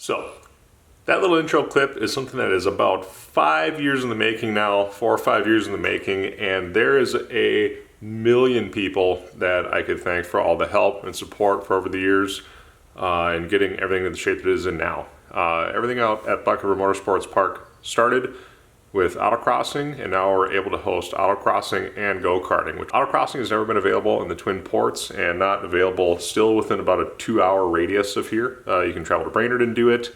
So that little intro clip is something that is about 5 years in the making now, 4 or 5 years in the making, and there is a million people that I could thank for all the help and support for over the years and getting everything in the shape that it is in now. Everything out at Black River Motorsports Park started with autocrossing, and now we're able to host autocrossing and go-karting, which autocrossing has never been available in the Twin Ports and not available still within about a 2-hour radius of here. You can travel to Brainerd and do it,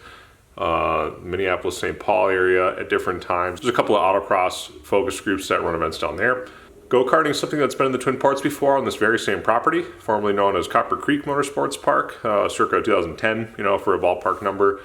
Minneapolis, St. Paul area at different times. There's a couple of autocross focus groups that run events down there. Go-karting is something that's been in the Twin Ports before on this very same property, formerly known as Copper Creek Motorsports Park, circa 2010, for a ballpark number.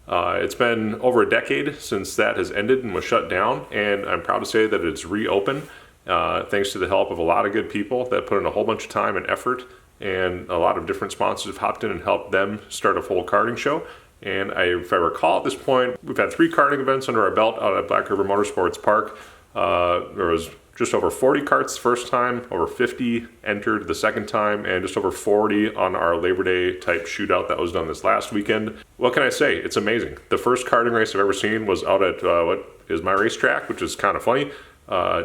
It's been over a decade since that has ended and was shut down, and I'm proud to say that it's reopened thanks to the help of a lot of good people that put in a whole bunch of time and effort, and a lot of different sponsors have hopped in and helped them start a full karting show. And if I recall at this point, we've had 3 karting events under our belt out at Black River Motorsports Park. There was just over 40 karts the first time, over 50 entered the second time, and just over 40 on our Labor Day type shootout that was done this last weekend. What can I say? It's amazing. The first karting race I've ever seen was out at what is my racetrack, which is kind of funny.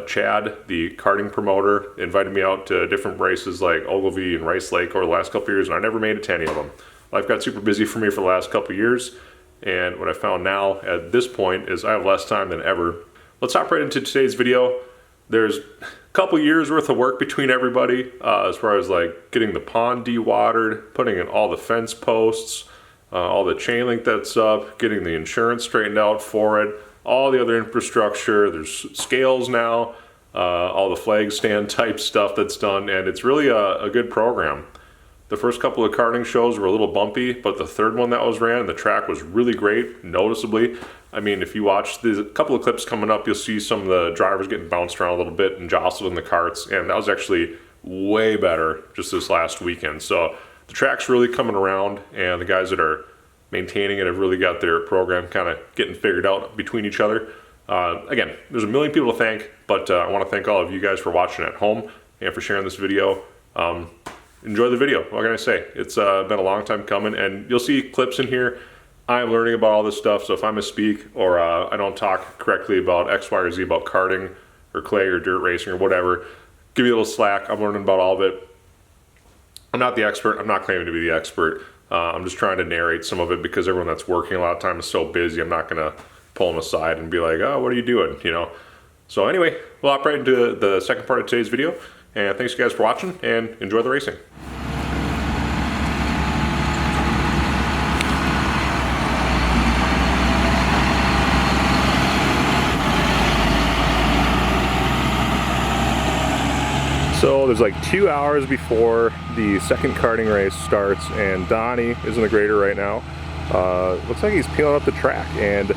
Chad, the karting promoter, invited me out to different races like Ogilvie and Rice Lake over the last couple of years, and I never made it to any of them. Life got super busy for me for the last couple of years, and what I found now at this point is I have less time than ever. Let's hop right into today's video. There's a couple years worth of work between everybody as far as like getting the pond dewatered, putting in all the fence posts, all the chain link that's up, getting the insurance straightened out for it, all the other infrastructure. There's scales now, all the flag stand type stuff that's done, and it's really a good program. The first couple of karting shows were a little bumpy, but the third one that was ran, the track was really great, noticeably. I mean, if you watch the couple of clips coming up, you'll see some of the drivers getting bounced around a little bit and jostled in the carts, and that was actually way better just this last weekend. So the track's really coming around, and the guys that are maintaining it have really got their program kind of getting figured out between each other. Again, there's a million people to thank, but I want to thank all of you guys for watching at home and for sharing this video. Enjoy the video. What can I say? It's been a long time coming, and you'll see clips in here. I'm learning about all this stuff, so if I misspeak or I don't talk correctly about X, Y, or Z about karting or clay or dirt racing or whatever, give me a little slack. I'm learning about all of it. I'm not the expert. I'm not claiming to be the expert. I'm just trying to narrate some of it because everyone that's working a lot of time is so busy. I'm not going to pull them aside and be like, oh, what are you doing? So anyway, we'll hop right into the second part of today's video. And thanks you guys for watching, and enjoy the racing. So there's like 2 hours before the second karting race starts, and Donnie is in the grader right now. Looks like he's peeling up the track, and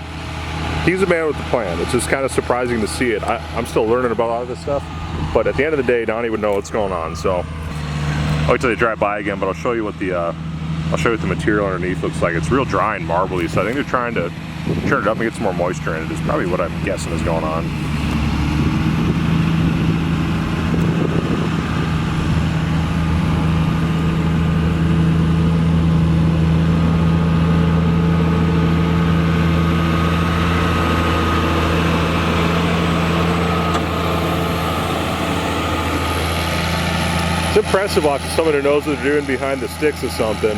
he's the man with the plan. It's just kind of surprising to see it. I'm still learning about a lot of this stuff, but at the end of the day, Donnie would know what's going on. So I'll wait till they drive by again, but I'll show you what the material underneath looks like. It's real dry and marbly, so I think they're trying to turn it up and get some more moisture in it. Is probably what I'm guessing is going on. It's impressive watching someone who knows what they're doing behind the sticks of something.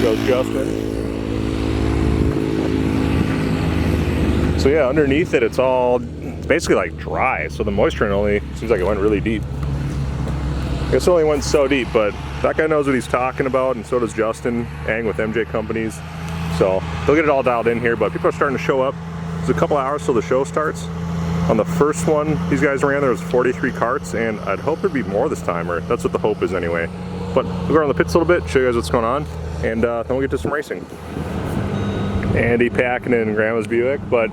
Goes Justin. So yeah, underneath it, it's basically like dry. So the moisture only seems like it went really deep. I guess it only went so deep, but that guy knows what he's talking about, and so does Justin Ang with MJ Companies. So they'll get it all dialed in here, but people are starting to show up. There's a couple hours till the show starts. On the first one these guys ran, there was 43 karts, and I'd hope there'd be more this time, or that's what the hope is anyway. But we'll go around the pits a little bit, show you guys what's going on, and then we'll get to some racing. Andy packing in Grandma's Buick, but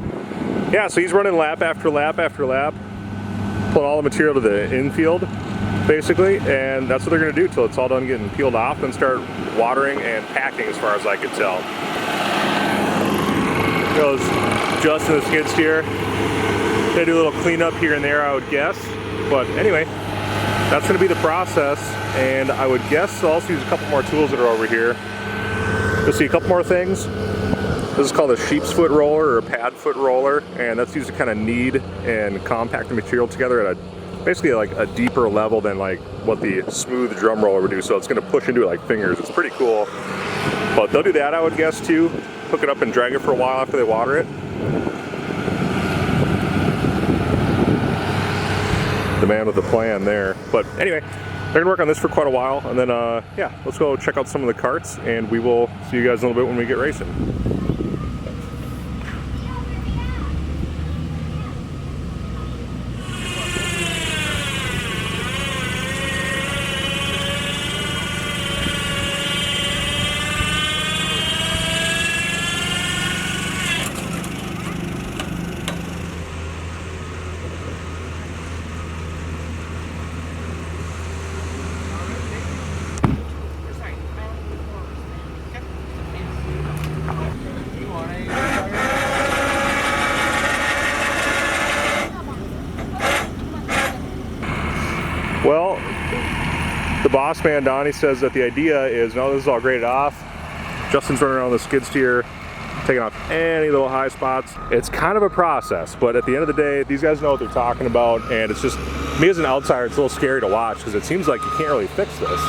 yeah, so he's running lap after lap after lap, pulling all the material to the infield, basically, and that's what they're going to do till it's all done getting peeled off, and start watering and packing as far as I could tell. goes Justin the skid steer. They do a little cleanup here and there, I would guess. But anyway, that's going to be the process. And I would guess I'll also use a couple more tools that are over here. You'll see a couple more things. This is called a sheep's foot roller or a pad foot roller, and that's used to kind of knead and compact the material together at basically like a deeper level than like what the smooth drum roller would do. So it's going to push into it like fingers. It's pretty cool. But they'll do that, I would guess, too. Hook it up and drag it for a while after they water it. The man with the plan there. But anyway, they're going to work on this for quite a while, and then yeah, let's go check out some of the karts, and we will see you guys in a little bit when we get racing. Well, the boss man, Donnie, says that the idea is, now this is all graded off, Justin's running around with the skid steer, taking off any little high spots. It's kind of a process, but at the end of the day, these guys know what they're talking about, and it's just, me as an outsider, it's a little scary to watch, because it seems like you can't really fix this,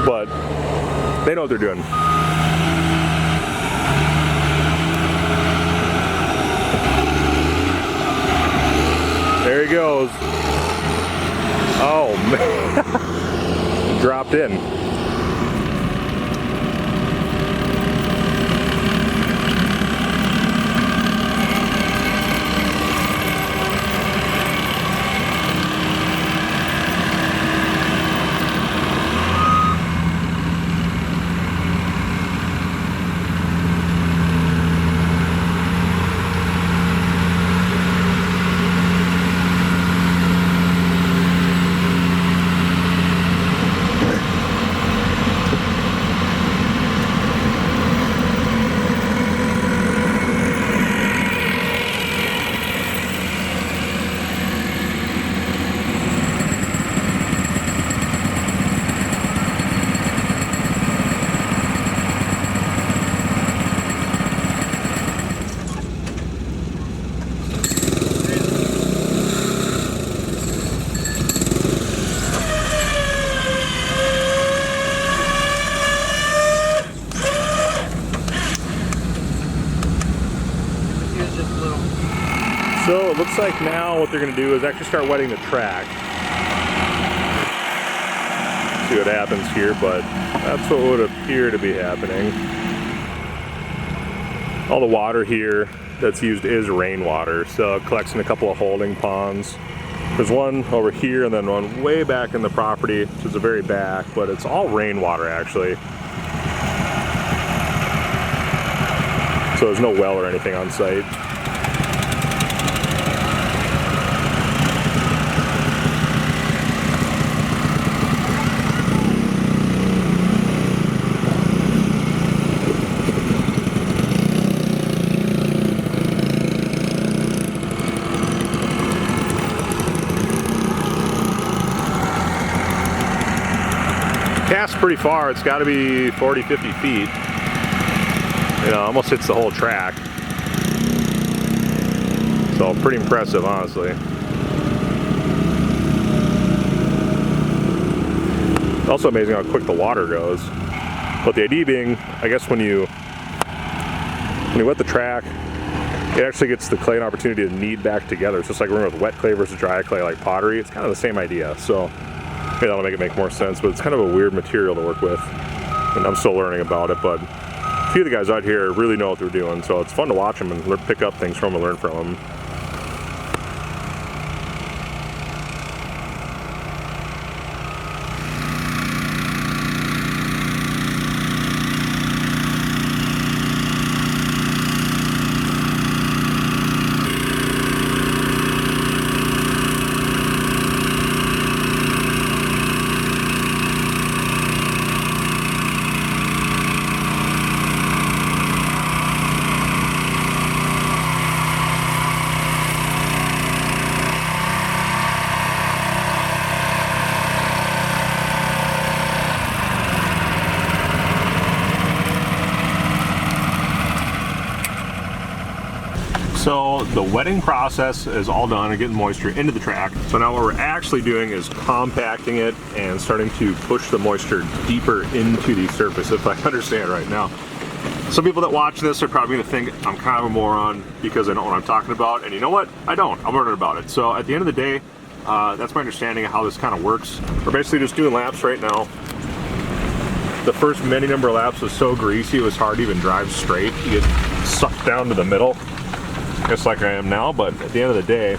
but they know what they're doing. There he goes. Oh man, dropped in. So it looks like now what they're going to do is actually start wetting the track. See what happens here, but that's what would appear to be happening. All the water here that's used is rainwater, so it collects in a couple of holding ponds. There's one over here and then one way back in the property, which is the very back, but it's all rainwater actually. So there's no well or anything on site. Cast pretty far, it's got to be 40, 50 feet. You know, almost hits the whole track. So pretty impressive, honestly. It's also amazing how quick the water goes. But the idea being, I guess when you wet the track, it actually gets the clay an opportunity to knead back together. It's just like working with wet clay versus dry clay like pottery. It's kind of the same idea. So maybe that'll make it make more sense, but it's kind of a weird material to work with. And I'm still learning about it, but a few of the guys out here really know what they're doing, so it's fun to watch them and pick up things from them and learn from them. So the wetting process is all done and getting moisture into the track. So now what we're actually doing is compacting it and starting to push the moisture deeper into the surface, if I understand right now. Some people that watch this are probably gonna think I'm kind of a moron because I know what I'm talking about, and you know what? I don't. I'm learning about it. So at the end of the day, that's my understanding of how this kind of works. We're basically just doing laps right now. The first many number of laps was so greasy it was hard to even drive straight. You get sucked down to the middle, just like I am now, but at the end of the day,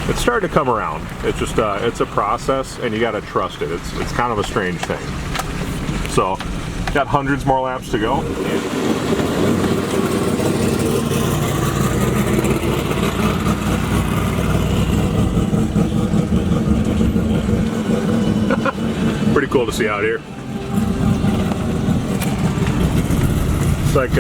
it's starting to come around. It's just, it's a process and you gotta trust it. It's kind of a strange thing. So, got hundreds more laps to go. Pretty cool to see out here. It's like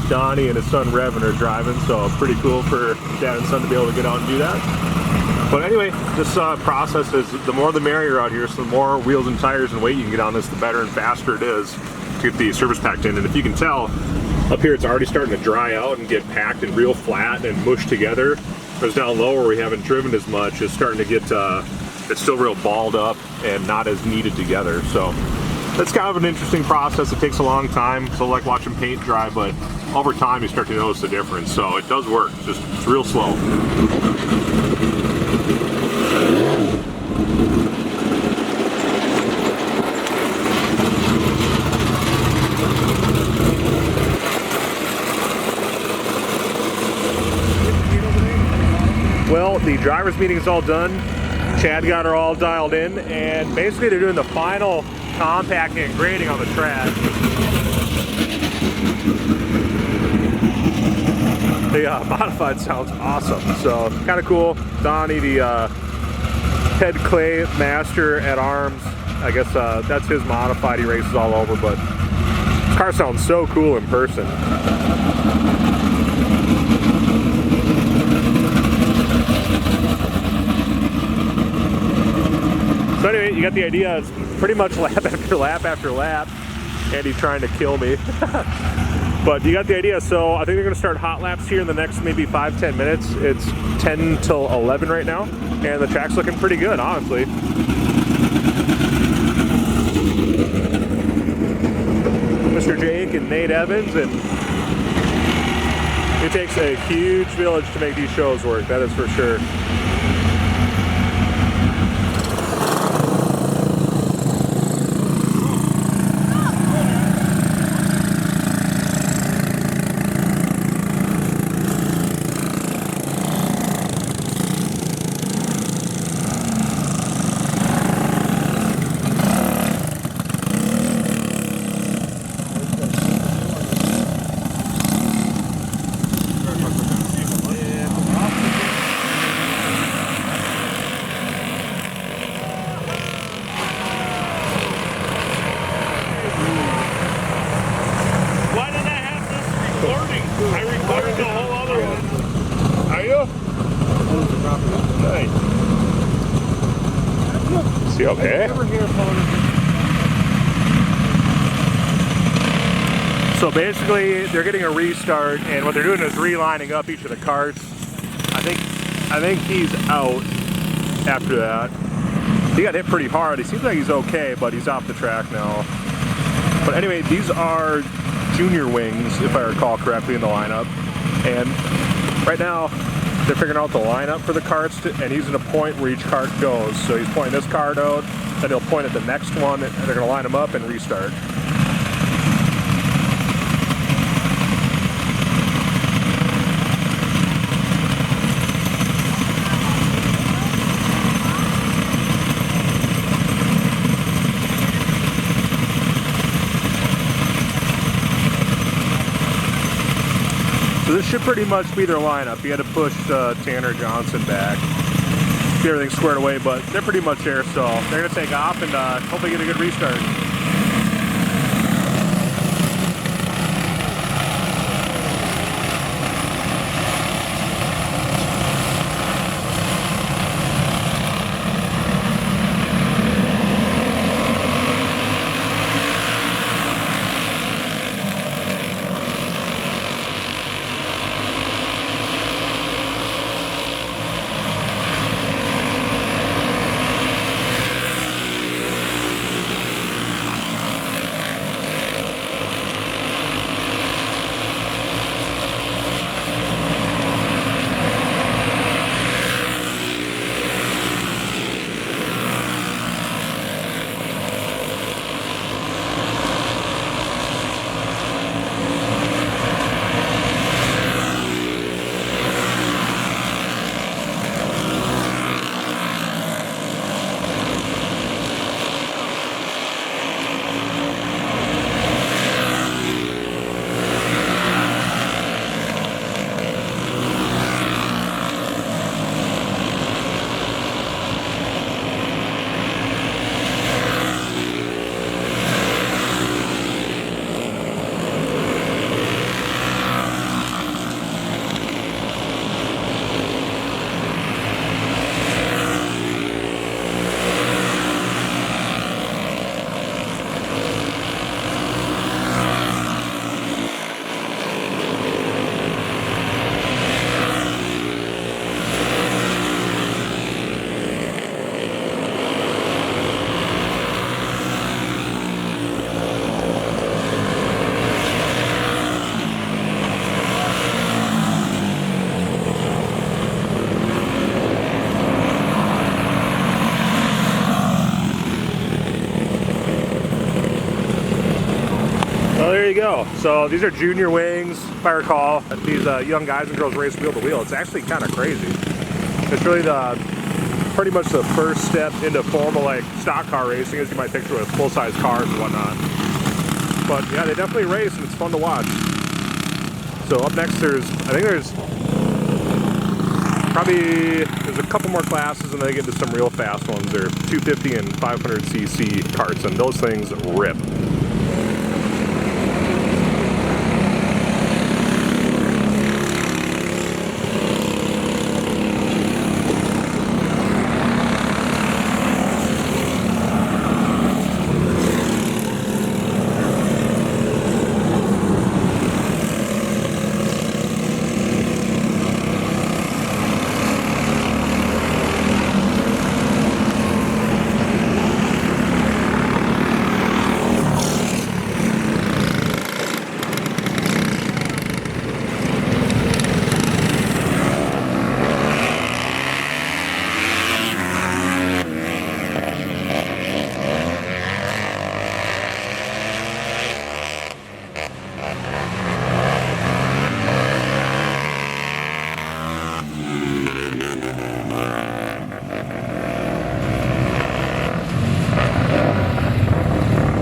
Donnie and his son Revin are driving, so pretty cool for dad and son to be able to get out and do that. But anyway, this process is the more the merrier out here, so the more wheels and tires and weight you can get on this, the better and faster it is to get the surface packed in. And if you can tell, up here it's already starting to dry out and get packed and real flat and mushed together. Whereas down low where we haven't driven as much, it's starting to get, it's still real balled up and not as kneaded together. So that's kind of an interesting process. It takes a long time, so like watching paint dry, but over time you start to notice the difference. So it does work, just it's real slow. Well, the driver's meeting is all done. Chad got her all dialed in, and basically they're doing the final compacting and grading on the track. The modified sounds awesome, so kind of cool. Donnie, the head clay master at arms, I guess that's his modified. He races all over, but this car sounds so cool in person. So anyway, you got the idea. It's pretty much lap after lap after lap. Andy's trying to kill me. But you got the idea. So I think they're gonna start hot laps here in the next maybe 5-10 minutes. It's 10 till 11 right now. And the track's looking pretty good, honestly. Mr. Jake and Nate Evans, and it takes a huge village to make these shows work, that is for sure. Okay. So basically, they're getting a restart, and what they're doing is relining up each of the carts. I think he's out after that. He got hit pretty hard. He seems like he's okay, but he's off the track now. But anyway, these are junior wings, if I recall correctly, in the lineup. And right now, they're figuring out the lineup for the carts, and he's in a point where each cart goes. So he's pointing this cart out, then he'll point at the next one, and they're going to line them up and restart. So this should pretty much be their lineup. You had to push Tanner Johnson back, get everything squared away, but they're pretty much there, so they're going to take off and hopefully get a good restart. Well, there you go. So these are junior wings, if I recall. These young guys and girls race wheel to wheel. It's actually kind of crazy. It's really pretty much the first step into formal like stock car racing, as you might picture with full-size cars and whatnot. But yeah, they definitely race and it's fun to watch. So up next I think there's a couple more classes and then they get into some real fast ones. They're 250 and 500cc karts and those things rip.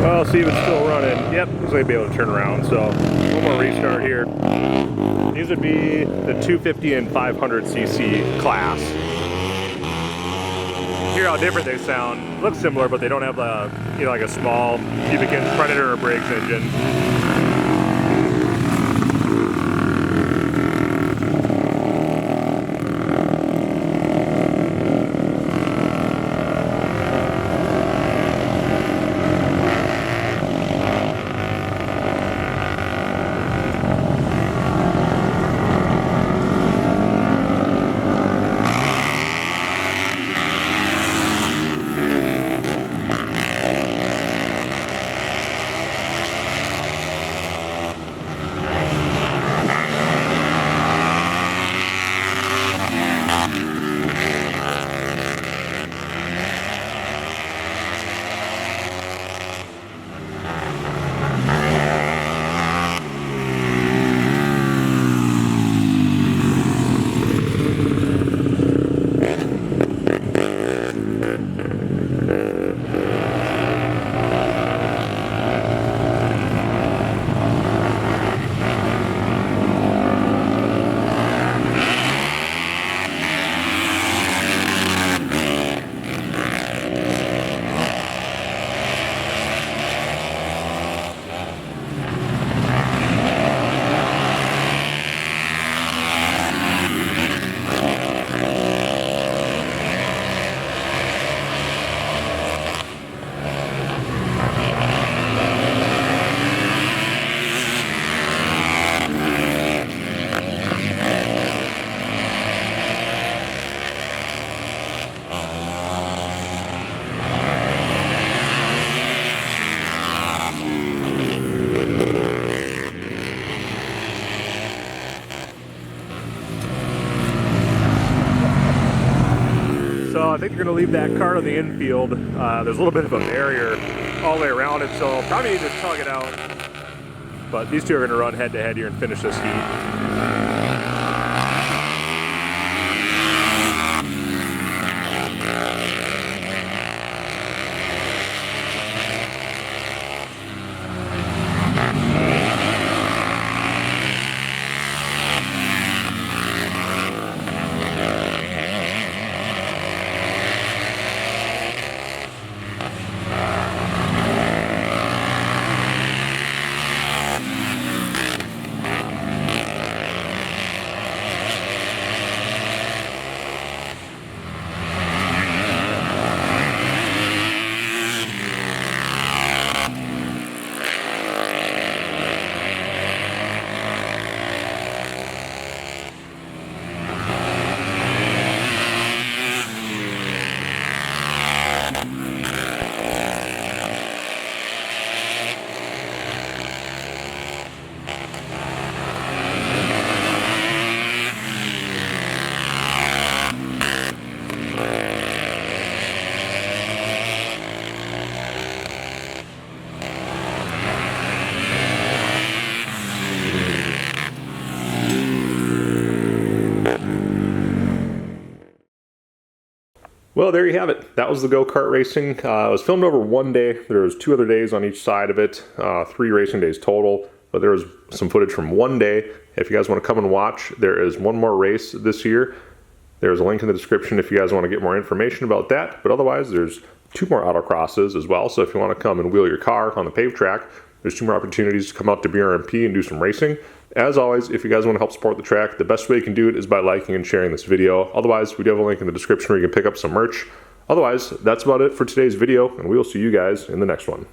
Well, see if it's still running. Yep, it's going to be able to turn around. So one more restart here. These would be the 250 and 500cc class. Hear how different they sound. Look similar, but they don't have like a small cubic inch Predator or Briggs engine. I think you're going to leave that cart on the infield. There's a little bit of a barrier all the way around it, so probably need to tug it out. But these two are going to run head to head here and finish this heat. Well, there you have it. That was the go-kart racing. It was filmed over one day. There was 2 other days on each side of it, 3 racing days total, but there was some footage from one day. If you guys want to come and watch, there is one more race this year. There's a link in the description if you guys want to get more information about that, but otherwise there's 2 more autocrosses as well. So if you want to come and wheel your car on the paved track, there's 2 more opportunities to come out to BRMP and do some racing. As always, if you guys want to help support the track, the best way you can do it is by liking and sharing this video. Otherwise, we do have a link in the description where you can pick up some merch. Otherwise, that's about it for today's video, and we will see you guys in the next one.